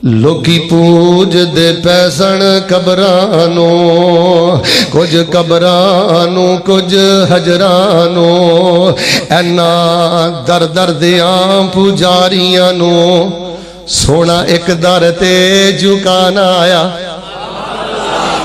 ਲੋਕੀ ਪੂਜਦੇ ਪੈਸਣ ਕਬਰਾਂ ਨੂੰ, ਕੁਝ ਕਬਰਾਂ ਨੂੰ ਕੁਝ ਹਜਰਾਂ ਨੂੰ, ਐਨਾ ਦਰ ਦਰ ਦਿਆਂ ਪੁਜਾਰੀਆਂ ਨੂੰ ਸੋਹਣਾ ਇੱਕ ਦਰ ਤੇ ਝੁਕਾਣਾ ਆਇਆ,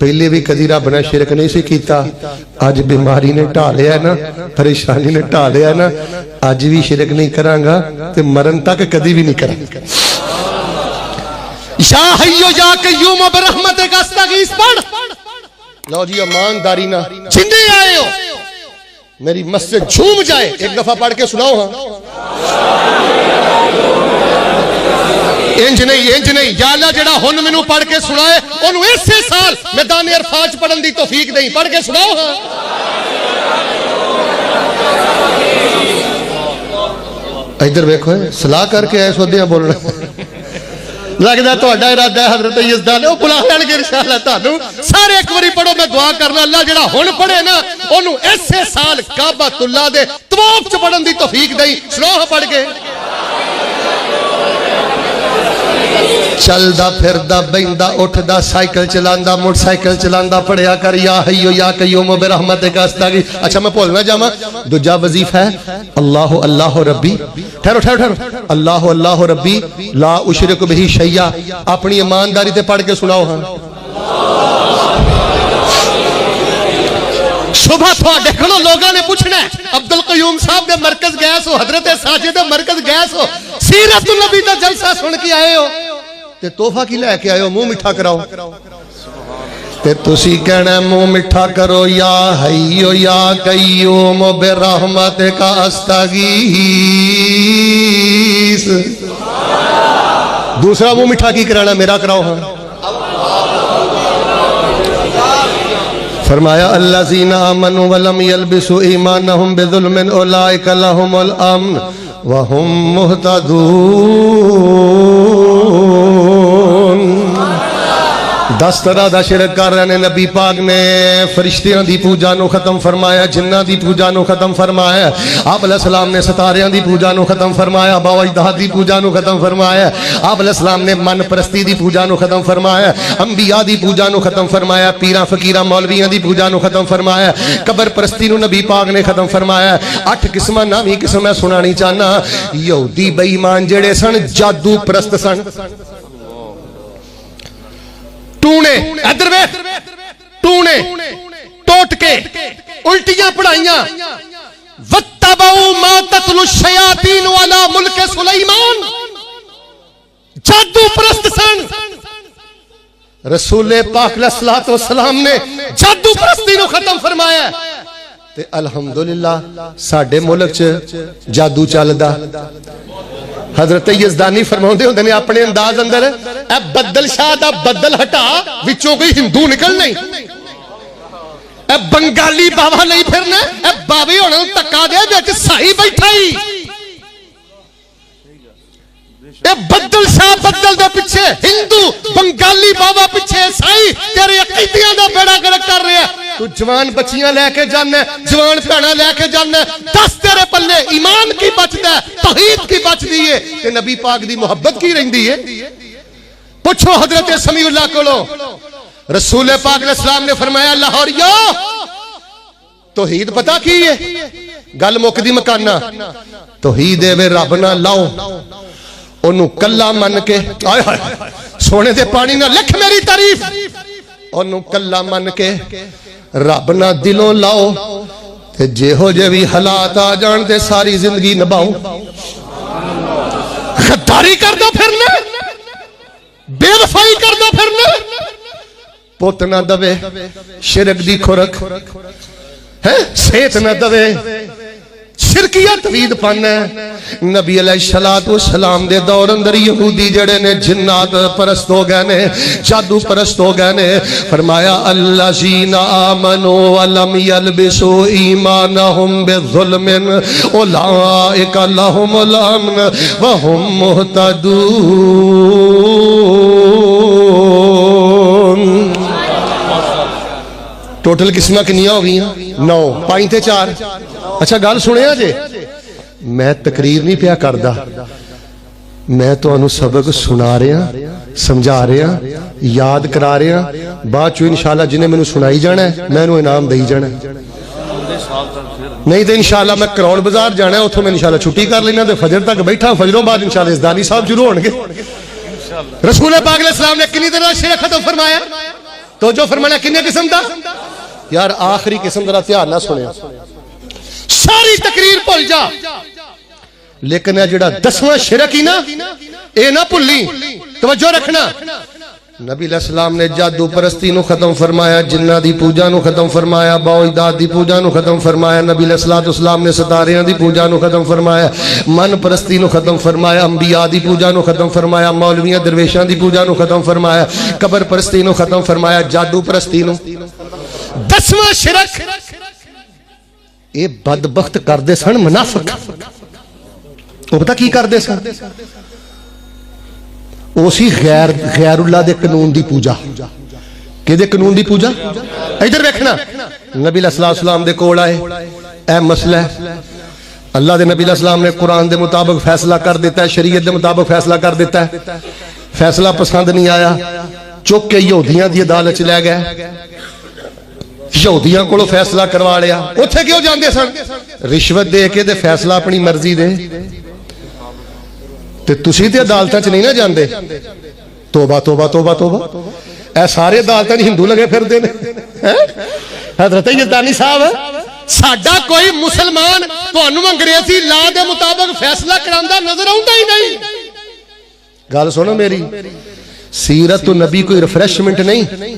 پہلے بھی کدی رب نے شرک نہیں سی کیتا اج بیماری نے ڈھا لیا نا پریشانی نے ڈھا لیا نا اج بھی شرک نہیں کراں گا تے مرن تک کدی بھی نہیں کراں گا یا حیو یا قیوم برحمتک استغیث پڑھ لو جی ایمانداری نہ جندے آئے ہو میری مسجد جھوم جائے ایک دفعہ پڑھ کے سناؤ ہاں انج نہیں یا اللہ جڑا ہن مینوں پڑھ کے سنائے اونوں اسی سال میدان عرفات پڑھن دی توفیق دیں پڑھ کے سناؤ ہاں ادھر ویکھو صلاح کر کے ایسے ودیاں بولنا لگدا تہاڈا ارادہ ہے حضرت یزدان او بلا لین گے انشاءاللہ تانوں سارے ایک واری پڑھو میں دعا کرنا اللہ جڑا ہن پڑھے نا اونوں اسی سال کعبۃ اللہ دے طواف چ پڑھن دی توفیق دیں سناؤ پڑھ کے چلدا پھردا بیندا اٹھدا سائیکل چلاندا موٹر سائیکل چلاندا پڑھیا کر یا حیو یا قیوم برحمتک استغیث اچھا میں بھول نہ جاواں دوجا وظیفہ ہے اللہ اللہ ربی ٹھہرو اللہ اللہ ربی لا اشرک بہ شیئا اپنی ایمانداری تے پڑھ کے سناؤ ہاں صبح تھوڑے کھلو لوگاں نے پوچھنا ہے عبدالقیوم صاحب دے مرکز گئے سو حضرت ساجد دے مرکز گئے سو سیرت النبی دا جلسہ سن کے آئے ہو تے تحفہ کی لے کے آئے ہو منہ میٹھا کراؤ تے تسی کہنا منہ میٹھا کرو یا حیو یا قیوم برحمتک استغیث دوسرا منہ میٹھا کی کرانا میرا کراؤ ہاں فرمایا الذین آمنوا ولم یلبسوا ایمانہم بظلم اولئک لہم الامن وہم مہتدون 10 طرح دا شرک کر رہے ہیں نبی پاک نے فرشتیاں دی پوجا نو ختم فرمایا جنہ دی پوجا نو ختم فرمایا آپ علیہ السلام نے ستاریاں دی پوجا نو ختم فرمایا باو اجداد دی پوجا نو ختم فرمایا آپ علیہ السلام نے من پرستی دی پوجا نو ختم فرمایا انبیاء دی پوجا نو ختم فرمایا پیراں فقیراں مولویاں دی پوجا نو ختم فرمایا قبر پرستی نو نبی پاک نے ختم فرمایا 8 قسماں نامی قسم میں سنانی چاہنا یہودی بے ایمان جڑے سن جادو پرست سن ٹونے ادھر ویکھ ٹونے ٹوٹ کے الٹیاں پڑھائیاں وَاتَّبَعُوا مَا تَتْلُو الشَّيَاطِينُ عَلَى مُلْكِ سُلَيْمَانَ جادو پرست سن رسول پاک علیہ الصلوۃ والسلام نے جادو پرستی نو ختم فرمایا تے الحمدللہ ساڈے ملک چ جادو چلدا حضرت یزدانی فرماؤندے ہوندے نے اپنے انداز اندر اے بدل شاہ دا بدل ہٹا وچوں کوئی ہندو نکل نہیں اے بنگالی باوا نہیں پھرنا اے باوی ہونا تکا دے وچ سائی بیٹھا ہی اے بدل شاہ بدل دے پیچھے ہندو بنگالی باوا پیچھے سائی تیرے عقیدیاں دا بیڑا گرک کر رہے ہیں تو جوان بچیاں لے کے جانا ہے جوان پیانا لے کے جانا ہے 10 تیرے پلے ایمان کی بچدا ہے توحید کی بچ دی ہے کہ نبی پاک دی محبت کی رہندی ہے پوچھو حضرت سمیع اللہ کولو رسول پاک علیہ السلام نے فرمایا لاہوریو توحید پتہ کی ہے گل مکدی مکانا توحید وے رب نہ لاؤ انہوں کلا من کے آئے آئے سونے دے پانی نہ لکھ میری تعریف انہوں کلا من کے رب نہ دلوں لاؤ تے جے ہو جے بھی حالات آ جان تے ساری زندگی نباؤ غداری کر دو پھرنے بے وفائی کر دو پھرنے پوت نہ دوے شرک دی کھرک سیت نہ دوے شرکیت وید پانا ہے نبی علیہ السلام دے دور اندر یہودی جڑے نے جنات پرست ہو گئے نے جادو پرست ہو گئے نے فرمایا الذین آمنوا ولم یلبسوا ایمانہم بظلم اولئک لہم الامن وہم مہتدون ٹوٹل قسمہ کنیاں ہو گئی ہیں 9 پائنتے 4 اچھا گال سنے جے میں تقریر نہیں پیا کردہ میں تو انہوں سبق سنا رہے ہیں سمجھا رہے ہیں یاد کرا رہے ہیں بعد چو انشاءاللہ جنہیں میں نے سنائی جانا ہے میں انہوں انعام دہی جانا ہے نہیں تو انشاءاللہ میں کراؤن بازار جانا ہے اتھوں میں انشاءاللہ چھٹی کر لینا تو فجر تک بیٹھا فجروں بعد انشاءاللہ ازدانی صاحب شروع ہونگے رسول پاک علیہ السلام نے کنی طرح شیخ ختم فرمایا تو جو فرمانا کنے قسم دا یار آخری قسم ذرا دھیان نہ سنیا ساری تقریر بھول جا لیکن یہ جڑا 10واں شرک ہی نا اے نہ بھولی توجہ رکھنا نبی علیہ السلام نے جادو پرستی نو ختم فرمایا جنہ دی پوجا نو ختم فرمایا باو اجداد دی پوجا نو ختم فرمایا نبی علیہ السلام نے ستاریاں دی پوجا نو ختم فرمایا من پرستی نو ختم فرمایا انبیاء دی پوجا نو ختم فرمایا مولویاں درویشاں دی پوجا نو ختم فرمایا قبر پرستی نو ختم فرمایا جادو پرستی نو 10واں شرک اے بدبخت کردے سن منافق وہ پتہ کی کردے سن اسی غیر اللہ دے قانون دی پوجا کہ دے قانون دی پوجا ادھر دیکھنا نبی علیہ السلام دے کول آئے اے مسئلہ ہے اللہ دے نبی علیہ السلام نے قرآن دے مطابق فیصلہ کر دیتا ہے شریعت دے مطابق فیصلہ کر دیتا ہے فیصلہ پسند نہیں آیا چک کے یہودیاں دی عدالت لے گئے یہودیاں کو فیصلہ کروا لیا اتھے کیوں جاندے سن رشوت دے کے دے فیصلہ اپنی مرضی دے تے تسی تے عدالتاں چ نہیں نہ جاندے توبہ توبہ توبہ توبہ اے سارے عدالتاں ہندو لگے پھر دے حضرت یزدانی صاحب ساڈا کوئی مسلمان تانوں انگریزی لا دے مطابق فیصلہ کراندا نظر آوندا ہی نہیں گل سنو میری سیرت نبی کوئی ریفریشمنٹ نہیں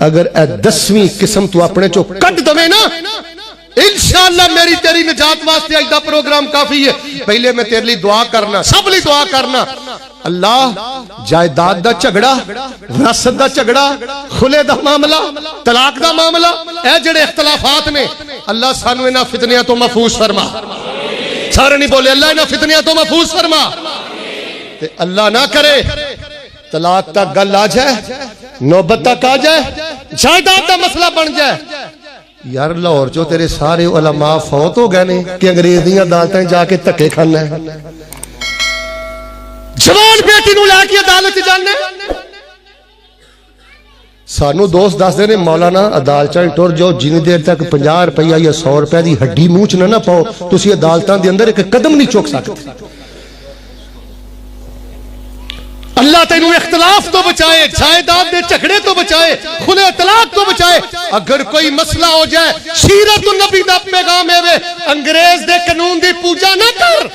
اگر اے 10ویں قسم تو اپنے چو کٹ دوے نا انشاءاللہ میری تیری نجات واسطے آج دا پروگرام کافی ہے پہلے میں تیرے لیے دعا کرنا سب لیے دعا کرنا اللہ جائیداد دا جھگڑا وراثت دا جھگڑا خلے دا معاملہ طلاق دا معاملہ اے جڑے اختلافات نے اللہ سانو انہاں فتنیاں تو محفوظ فرما سارے نہیں بولے اللہ انہاں فتنیاں تو محفوظ فرما تے اللہ نہ کرے طلاق تک گل آ جائے نوبت تک آ جائے جائیداد دا مسئلہ بن جائے یار لاہور جو تیرے سارے علماء فوت ہو گئے نے کہ انگریز دیاں عدالتیں جا کے دھکے کھانا ہے جوان بیٹی نو لے کے عدالت جانا ہے سانو دوست دس دے نے مولانا عدالتاں ٹر جو جن دیر تک 50 روپیہ یا 100 روپے دی ہڈی منہ چ نہ پاؤ تسی عدالتاں دے اندر ایک قدم نہیں چک سکتے اللہ تینوں اختلاف تو بچائے جائیداد دے جھگڑے تو بچائے خلے طلاق تو بچائے اگر کوئی مسئلہ ہو جائے سیرت النبی دا پیغام ہے انگریز دے قانون دی پوجا نہ کر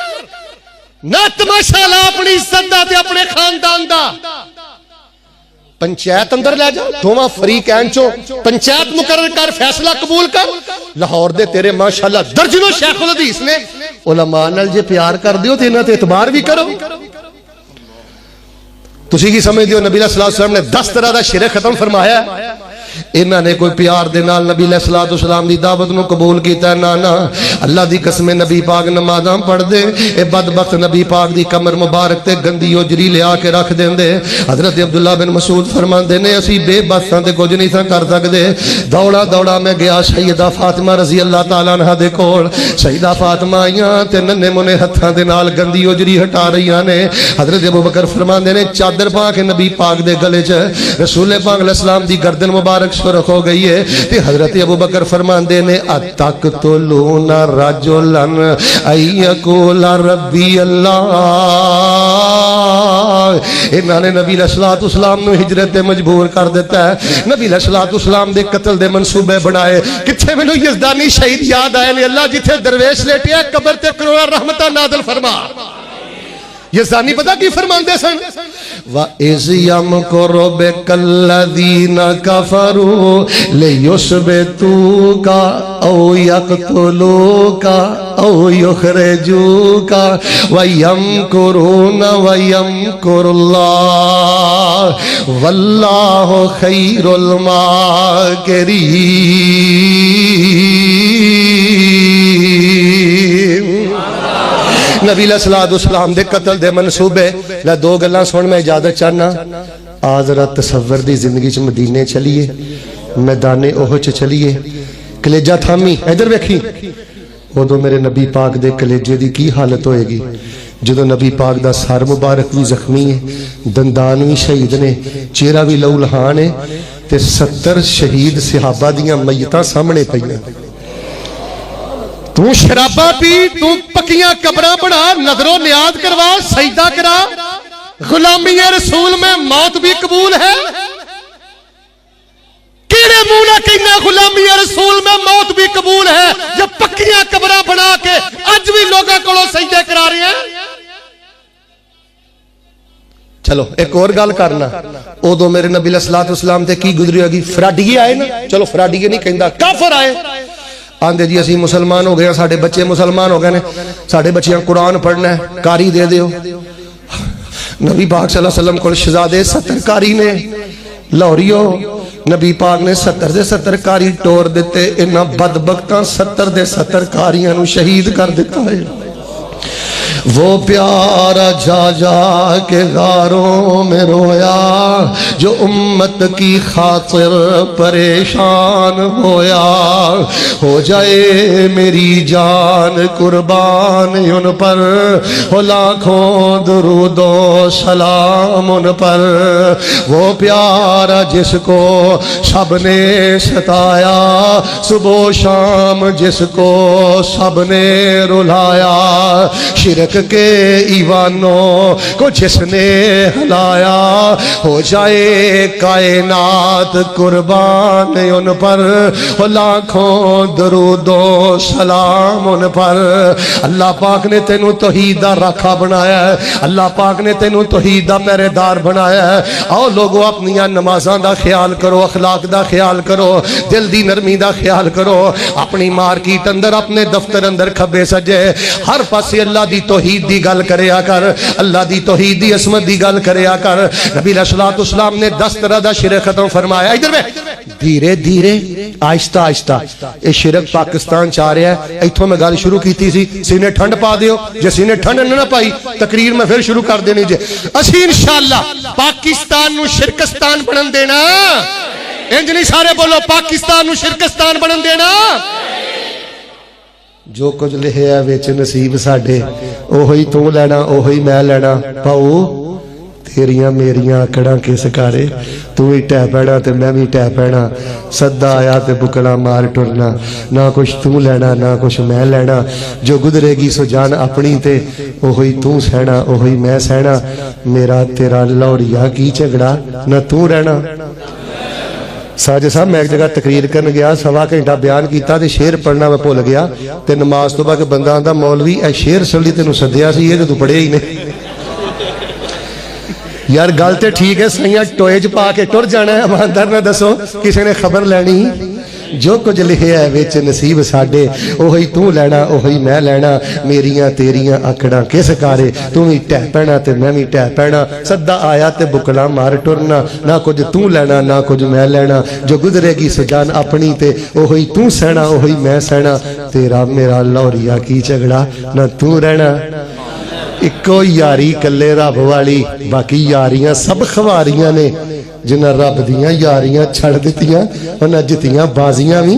نہ تماشا لا اپنی عزت دا تے اپنے خاندان دا پنچایت اندر لے جا دوواں فریقین چوں پنچایت مقرر کر فیصلہ قبول کر لاہور دے تیرے ماشاءاللہ درجنوں شیخ الحدیث نے علماء نال جے پیار کر دیو تے انہاں تے اعتبار بھی کرو تسی کی سمجھ دیو نبی علیہ السلام نے 10 طرح دا شرک ختم فرمایا ہے انہاں نے کوئی پیار دے نال نبی علیہ السلام دی دعوت نو قبول کیتا ہے نا اللہ دی قسم نبی پاک نمازاں پڑھ دے اے بدبخت نبی پاک دی کمر مبارک تے گندی اجری لیا کے رکھ دیندے حضرت عبداللہ بن مسعود فرماندے نے اسی بے بساں تے کچھ نہیں سا کر سکدے دوڑا دوڑا میں گیا سیدہ فاطمہ رضی اللہ تعالیٰ عنہ دے کول سیدہ فاطمہ آئیاں تے ننے منے ہتھاں دے نال گندی اجری ہٹا رہیاں نے حضرت ابوبکر فرماندے نے چادر پا کے نبی پاک دے گلے چ رسول پاک علیہ السلام دی گردن مبارک سرخ ہو گئی ہے تے حضرت ابوبکر فرماندے نے اتقتلون رجلا ان یقول ربی اللہ انہاں نے نبی علیہ السلام نو ہجرت تے مجبور کر دیتا ہے نبی علیہ السلام دے قتل دے منصوبے بنائے کتھے مینوں یزدانی شہید یاد آئے نے اللہ جتھے درویش لیٹیا قبر تے کروڑا رحمتہ نازل فرما یزدانی پتہ کی فرماندے سن وَإِذْ يَمْكُرُ بِكَ الَّذِينَ كَفَرُوا لِيُثْبِتُوكَ أَوْ يَقْتُلُوكَ أَوْ يُخْرِجُوكَ وَيَمْكُرُونَ وَيَمْكُرُ اللَّهُ وَاللَّهُ خَيْرُ الْمَاكِرِينَ نبی علیہ السلام دے قتل دے منصوبے لے دو گلاں سن میں اجازت چاہنا آزرہ تصور دی زندگی چ مدینے چلیے میدان احد چلیے کلیجہ تھامی ادھر ویکھی ادو میرے نبی پاک دے کلیجے دی کی حالت ہوئے گی جدو نبی پاک دا سر مبارک بھی زخمی ہے دندان بھی شہید نے چہرہ بھی لہو لہان ہے تے 70 شہید صحابہ دیاں میتاں سامنے پئیاں تو شرابہ پی تو پکیاں قبراں بنا نظر و نیاد کروا سجدہ کرا غلامی رسول میں موت بھی قبول ہے کہنا غلامی رسول میں موت بھی قبول ہے جب پکیاں قبراں بنا کے اج بھی لوگاں کولوں سجدے کرا رہے ہیں. چلو ایک اور گل کرنا ادو میرے نبی علیہ الصلوۃ والسلام تے کی گزری ہوگی. فراڈیے آئے نا, چلو فراڈیے نہیں کہندا, کافر آئے آندے جی اسی مسلمان ہو گئے, ساڈے بچے مسلمان ہو گئے نے, ساڈے بچیاں قرآن پڑھنا ہے, قاری دے دیو. نبی پاک صلی اللہ علیہ وسلم کو شہزادے 70 قاری نے لاہوریو, نبی پاک نے 70 دے 70 قاری ٹور دیتے. انہاں بدبختاں 70 دے 70 قاریاں نو شہید کر دیتا ہے. وہ پیارا جا جا کے غاروں میں رویا جو امت کی خاطر پریشان ہویا. ہو جائے میری جان قربان ان پر, ہو لاکھوں درود و سلام ان پر. وہ پیارا جس کو سب نے ستایا, صبح و شام جس کو سب نے رلایا. شرک کے ایوانوں کو جس نے ہلایا, ہو جائے کائنات قربان ان پر, لاکھوں درود و سلام ان پر. اللہ پاک نے تینوں توحید دا راکھا بنایا ہے, اللہ پاک نے تینوں توحید دا پہرے دار بنایا ہے. آؤ لوگوں اپنیاں نمازاں دا خیال کرو, اخلاق دا خیال کرو, دل دی نرمی دا خیال کرو. اپنی مارکیٹ اندر, اپنے دفتر اندر کھبے سجے ہر پاسے اللہ دی توحید دی گل کریا کر, اللہ دی توحید دی عظمت دی گل کریا کر. نبی علیہ الصلوۃ والسلام نے 10 طرح دا شرک ختم فرمایا. ادھر میں دھیرے دھیرے آہستہ آہستہ یہ شرک پاکستان چاہ رہا ہے. ایتھوں میں گل شروع کیتی سی, سینے ٹھنڈ پا دیو, جے سینے ٹھنڈ نہ پائی تقریر میں پھر شروع کر دینی جے. اسی انشاءاللہ پاکستان نو شرکستان بنن دینا. انج نہیں سارے بولو, پاکستان نو شرکستان بنن دینا. جو کچھ لکھیا وچ نصیب ساڈے اوہی تو لینا اوہی میں لینا. پاؤ تیریاں میریاں اکڑاں کس کارے, تو ہی ٹہ پینا تے میں بھی ٹہ پینا. سدا آیا تے بکڑا مار ٹرنا, نہ کچھ تو لینا نہ کچھ میں لینا. جو گزرے گی سو جان اپنی تے اوہی تو سہنا اوہی میں سہنا. میرا تیرا لوڑیا کی جھگڑا نہ تو رہنا. ساجد صاحب میں ایک جگہ تقریر کرن گیا, سوا گھنٹہ بیان کیتا تے شعر پڑھنا میں بھول گیا. تے نماز تو بعد بندہ آندا مولوی اے شعر سڑی تینوں سدیا سی, یہ تو پڑھے ہی نہیں. یار گل تے ٹھیک ہے, سائیاں ٹوئے چ پا کے ٹر جانا ہے, ایماندار نہ دسو کسی نے خبر لینی. جو کچھ لکھیا ہے وچ نصیب ساڈے اوہی تو لینا اوہی میں لینا. میریاں تیریاں آکڑاں کس کارے, تو بھی ٹہ پینا تے میں بھی ٹہ پینا. سدا آیا تے بکڑا مار ٹرنا, نہ کچھ تو لینا نہ کچھ میں لینا. جو گزرے گی سجان اپنی تے اوہی تو سہنا اوہی میں سہنا. تیرا میرا لوریا کی جھگڑا نہ تو رہنا. اکو یاری کلے رب والی, باقی یاریاں سب خواریاں نے. جنہ رب دیاں یاریاں چھڑ دیتیاں انہ جتیاں بازیاں بھی.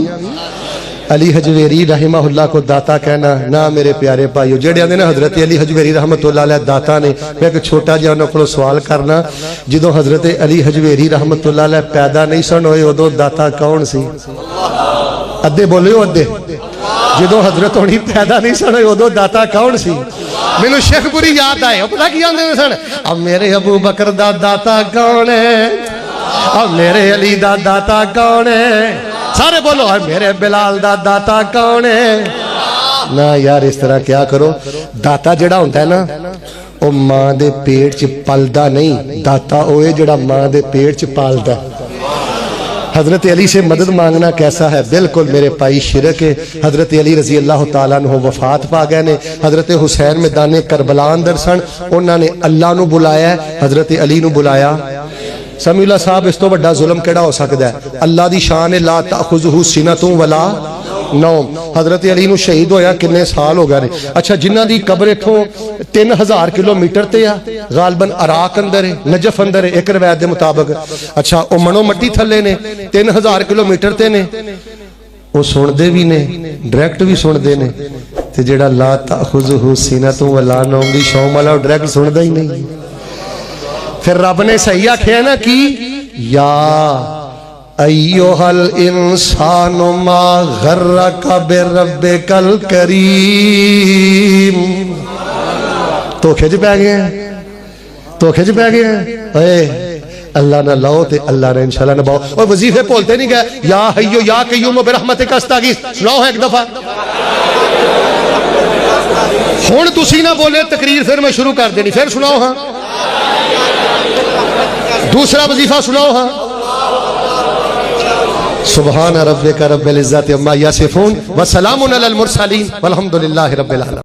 علی حجویری رحمہ اللہ کو داتا کہنا نہ میرے پیارے بھائیو. جڑے آندے نا حضرت علی حجویری رحمت اللہ علیہ داتا نے, میں ایک چھوٹا جہا انہوں کو سوال کرنا. جدو حضرت علی حجویری رحمت اللہ علیہ پیدا نہیں سن ہوئے ادو داتا کون سی؟ ادھے بولے ہو ادھے. جدو حضرت ہونی پیدا نہیں سن ہوئے ادو داتا کون سی؟ میں شیخ پوری یاد آئے, پتہ کی آندے میں سن, اب میرے ابو بکر دا داتا کون ہے, اب میرے علی دا داتا کون ہے. سارے بولو میرے بلال دا داتا کون ہے. نا یار اس طرح کیا کرو, داتا جڑا ہوتا ہے نا وہ ماں دے پیٹ چ پلدا نہیں, داتا اوے جڑا ماں دے پیٹ چ پالدا. حضرت علی سے مدد مانگنا کیسا ہے؟ بالکل میرے پائی شرک ہے. حضرت علی رضی اللہ تعالیٰ عنہ وفات پا گئے نے. حضرت حسین میدان کربلا اندر سن, انہوں نے اللہ نو بلایا ہے, حضرت علی نو بلایا. سمی اللہ صاحب اس تو بڑا ظلم کیڑا ہو سکتا ہے؟ اللہ دی شان لا تأخذہ سنۃ ولا نوم. حضرت علی نو شہید ہویا کنے سال ہو گئے نے. اچھا جنہ دی قبر اتھوں 3000 کلومیٹر تے ہے, غالباً عراق اندر ہے, نجف اندر ہے ایک روایت دے مطابق. اچھا او منو مٹی تھلے نے, 3000 کلومیٹر تے نے. وہ سن دے بھی نے, ڈائریکٹ بھی سن دے نے. تے جڑا لا تأخذہ سنۃ ولا نوم دی شوم والا ڈائریکٹ سن دا ہی نہیں. پھر رب نے صحیح آکھیا نا کی یا ایوہ الانسان ما غرک بربک الکریم. تو کھج پہ گئے ہیں, تو کھج پہ گئے ہیں. اللہ نہ لاؤ تے اللہ نے انشاءاللہ نہ باؤ. اور وظیفے بولتے نہیں گئے یا حیو یا قیوم برحمتک استغیث سناؤ ایک دفعہ. ہن تسی نہ بولے تقریر پھر میں شروع کر دینی. پھر سناؤ ہاں دوسرا وظیفہ سناؤ ہاں. سبحان ربک رب العزت عما یصفون وسلام علی المرسلین والحمد للہ رب العالمین.